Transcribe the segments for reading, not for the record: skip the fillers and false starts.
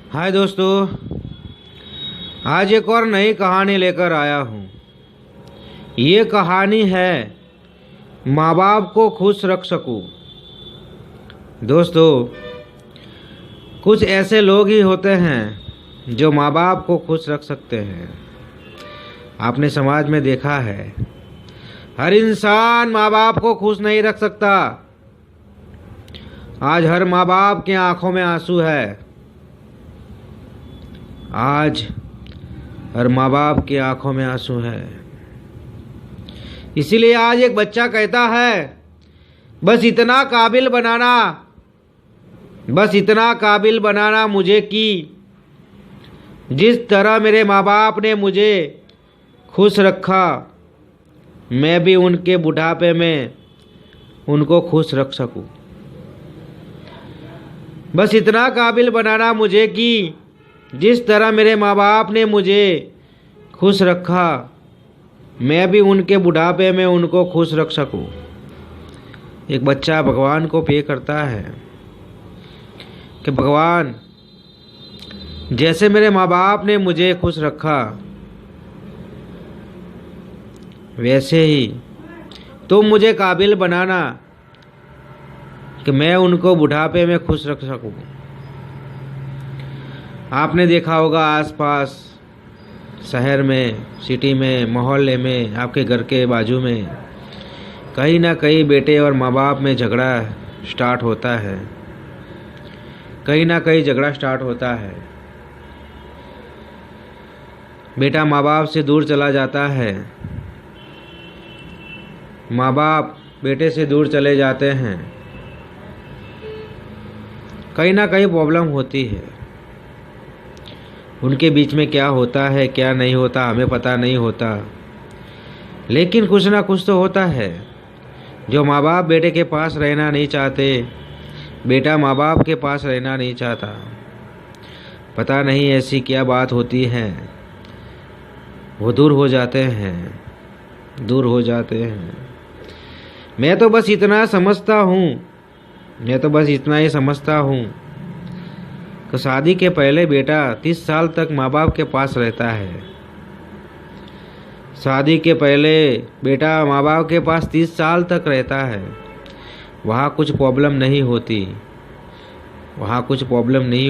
हाय दोस्तों, आज एक और नई कहानी लेकर आया हूँ। ये कहानी है माँ बाप को खुश रख सकूँ। दोस्तों, कुछ ऐसे लोग ही होते हैं जो माँ बाप को खुश रख सकते हैं। आपने समाज में देखा है, हर इंसान माँ बाप को खुश नहीं रख सकता। आज हर माँ बाप की आंखों में आंसू है। आज हर माँ बाप की आंखों में आंसू है। इसीलिए आज एक बच्चा कहता है, बस इतना काबिल बनाना मुझे कि जिस तरह मेरे माँ बाप ने मुझे खुश रखा, मैं भी उनके बुढ़ापे में उनको खुश रख सकूं। बस इतना काबिल बनाना मुझे कि जिस तरह मेरे माँ बाप ने मुझे खुश रखा, मैं भी उनके बुढ़ापे में उनको खुश रख सकूं। एक बच्चा भगवान को प्रे करता है कि भगवान, जैसे मेरे माँ बाप ने मुझे खुश रखा, वैसे ही तुम मुझे काबिल बनाना कि मैं उनको बुढ़ापे में खुश रख सकूं। आपने देखा होगा आसपास शहर में, सिटी में, मोहल्ले में, आपके घर के बाजू में कहीं ना कहीं बेटे और माँ बाप में झगड़ा स्टार्ट होता है। कहीं ना कहीं झगड़ा स्टार्ट होता है। बेटा माँ बाप से दूर चला जाता है, माँ बाप बेटे से दूर चले जाते हैं। कहीं ना कहीं प्रॉब्लम होती है। उनके बीच में क्या होता है, क्या नहीं होता, हमें पता नहीं होता, लेकिन कुछ ना कुछ तो होता है। जो माँ बाप बेटे के पास रहना नहीं चाहते, बेटा माँ बाप के पास रहना नहीं चाहता। पता नहीं ऐसी क्या बात होती है, वो दूर हो जाते हैं। मैं तो बस इतना ही समझता हूँ कि शादी के पहले बेटा 30 साल तक माँ बाप के पास रहता है। शादी के पहले बेटा माँ बाप के पास 30 साल तक रहता है। वहाँ कुछ प्रॉब्लम नहीं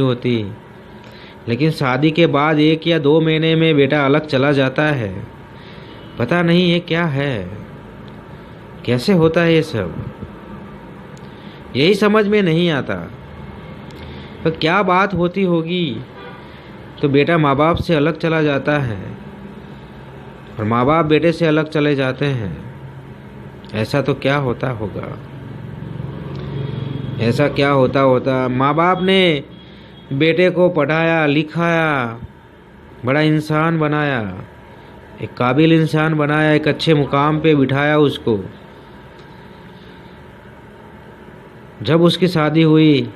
होती। लेकिन शादी के बाद 1 या 2 महीने में बेटा अलग चला जाता है। पता नहीं ये क्या है, कैसे होता है ये सब, यही समझ में नहीं आता। तो क्या बात होती होगी तो बेटा माँ बाप से अलग चला जाता है और माँ बाप बेटे से अलग चले जाते हैं। ऐसा तो क्या होता होगा, ऐसा क्या होता। माँ बाप ने बेटे को पढ़ाया लिखाया, बड़ा इंसान बनाया, एक काबिल इंसान बनाया, एक अच्छे मुकाम पे बिठाया उसको। जब उसकी शादी हुई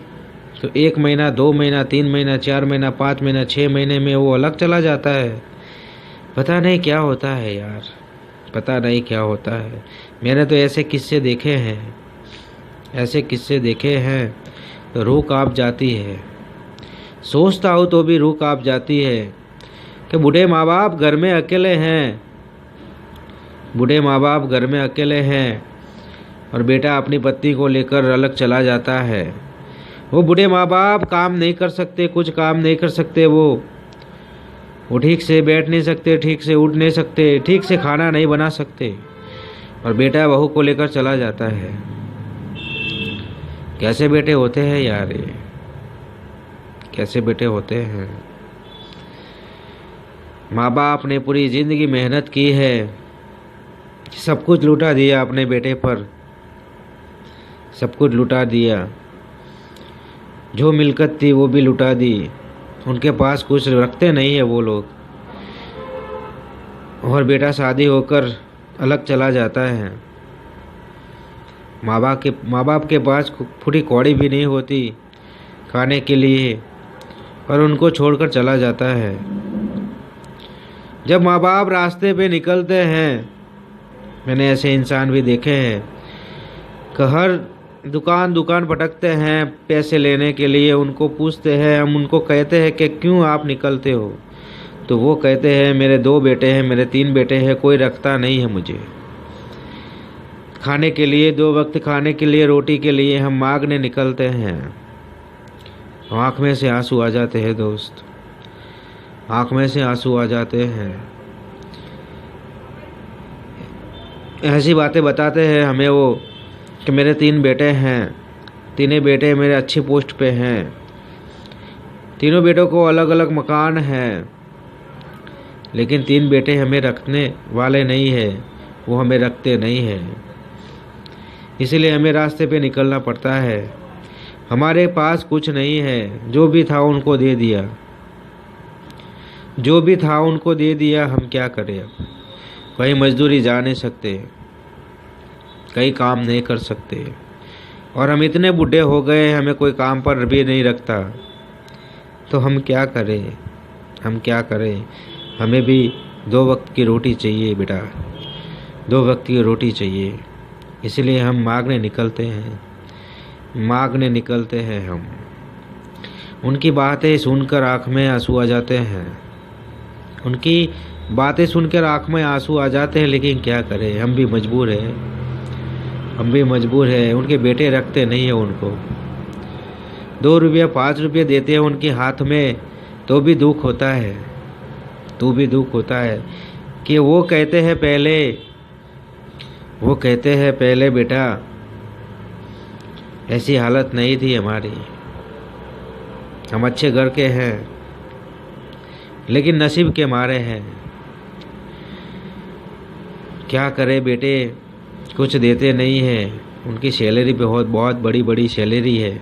तो 1 महीना, 2 महीना, 3 महीना, 4 महीना, 5 महीना, 6 महीने में वो अलग चला जाता है। पता नहीं क्या होता है यार, पता नहीं क्या होता है। मैंने तो ऐसे किस्से देखे हैं तो रूह कांप जाती है। सोचता हूँ तो भी रूह कांप जाती है कि बूढ़े माँ बाप घर में अकेले हैं और बेटा अपनी पत्नी को लेकर अलग चला जाता है। वो बूढ़े माँ बाप काम नहीं कर सकते, कुछ काम नहीं कर सकते। वो ठीक से बैठ नहीं सकते, ठीक से उठ नहीं सकते, ठीक से खाना नहीं बना सकते, और बेटा बहू को लेकर चला जाता है। कैसे बेटे होते हैं यार ये, कैसे बेटे होते हैं। माँ बाप ने पूरी ज़िंदगी मेहनत की है, सब कुछ लुटा दिया अपने बेटे पर, सब कुछ लुटा दिया। जो मिल्कत थी वो भी लुटा दी। उनके पास कुछ रखते नहीं है वो लोग। और बेटा शादी होकर अलग चला जाता है। माँ बाप के पास फूटी कौड़ी भी नहीं होती खाने के लिए, और उनको छोड़कर चला जाता है। जब माँ बाप रास्ते पे निकलते हैं, मैंने ऐसे इंसान भी देखे हैं कि हर दुकान दुकान भटकते हैं पैसे लेने के लिए, उनको पूछते हैं, हम उनको कहते हैं कि क्यों आप निकलते हो, तो वो कहते हैं मेरे 2 बेटे हैं, मेरे 3 बेटे हैं, कोई रखता नहीं है मुझे खाने के लिए, 2 वक्त खाने के लिए, रोटी के लिए हम मांगने निकलते हैं। आँख में से आंसू आ जाते हैं दोस्त, आँख में से आंसू आ जाते हैं। ऐसी बातें बताते हैं हमें वो कि मेरे 3 बेटे हैं, तीनों बेटे मेरे अच्छी पोस्ट पे हैं, तीनों बेटों को अलग अलग मकान है, लेकिन 3 बेटे हमें रखने वाले नहीं है, वो हमें रखते नहीं हैं, इसलिए हमें रास्ते पे निकलना पड़ता है। हमारे पास कुछ नहीं है, जो भी था उनको दे दिया, जो भी था उनको दे दिया, हम क्या करें अब। कहीं मजदूरी जा नहीं सकते, कहीं काम नहीं कर सकते, और हम इतने बूढ़े हो गए हमें कोई काम पर भी नहीं रखता, तो हम क्या करें, हम क्या करें। हमें भी 2 वक्त की रोटी चाहिए बेटा, 2 वक्त की रोटी चाहिए, इसलिए हम मांगने निकलते हैं, मांगने निकलते हैं हम। उनकी बातें सुनकर आँख में आंसू आ जाते हैं, उनकी बातें सुनकर आँख में आंसू आ जाते हैं, लेकिन क्या करें, हम भी मजबूर हैं, हम भी मजबूर हैं। उनके बेटे रखते नहीं है उनको, 2 रुपया 5 रुपये देते हैं उनके हाथ में, तो भी दुख होता है, तो भी दुख होता है कि वो कहते हैं पहले बेटा ऐसी हालत नहीं थी हमारी, हम अच्छे घर के हैं, लेकिन नसीब के मारे हैं, क्या करें बेटे, कुछ देते नहीं हैं। उनकी सैलरी बहुत बड़ी सैलरी है,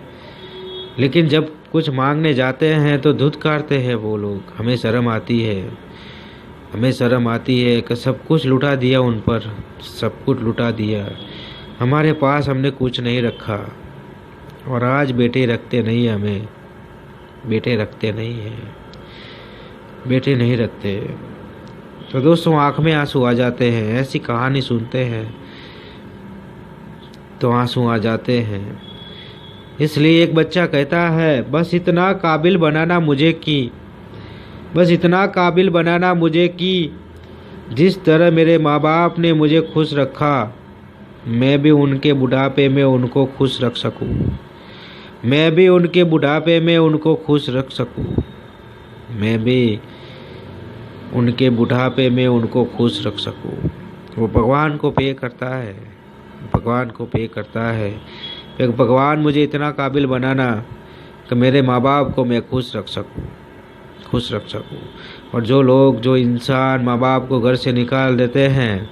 लेकिन जब कुछ मांगने जाते हैं तो धुतकारते हैं वो लोग। हमें शर्म आती है, हमें शर्म आती है कि सब कुछ लुटा दिया उन पर, सब कुछ लुटा दिया, हमारे पास हमने कुछ नहीं रखा, और आज बेटे रखते नहीं हमें, बेटे रखते नहीं हैं, बेटे नहीं रखते। तो दोस्तों आँख में आंसू आ जाते हैं, ऐसी कहानी सुनते हैं तो आंसू आ जाते हैं। इसलिए एक बच्चा कहता है, बस इतना काबिल बनाना मुझे कि, बस इतना काबिल बनाना मुझे कि जिस तरह मेरे माँ बाप ने मुझे खुश रखा, मैं भी उनके बुढ़ापे में उनको खुश रख सकूं, मैं भी उनके बुढ़ापे में उनको खुश रख सकूं, मैं भी उनके बुढ़ापे में उनको खुश रख सकूं। वो भगवान को पे करता है, भगवान को पे करता है कि भगवान मुझे इतना काबिल बनाना कि मेरे माँ बाप को मैं खुश रख सकूं, खुश रख सकूं। और जो इंसान माँ बाप को घर से निकाल देते हैं,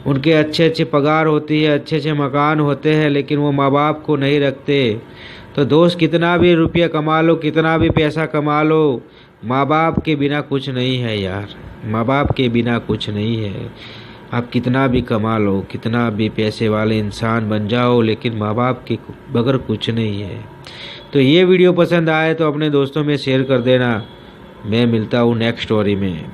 उनके अच्छे पगार होती है, अच्छे मकान होते हैं, लेकिन वो माँ बाप को नहीं रखते, तो दोस्त कितना भी रुपया कमा लो, कितना भी पैसा कमा लो, माँ बाप के बिना कुछ नहीं है यार, माँ बाप के बिना कुछ नहीं है। आप कितना भी कमा लो, कितना भी पैसे वाले इंसान बन जाओ, लेकिन माँ बाप के बगैर कुछ नहीं है। तो ये वीडियो पसंद आए तो अपने दोस्तों में शेयर कर देना। मैं मिलता हूँ नेक्स्ट स्टोरी में।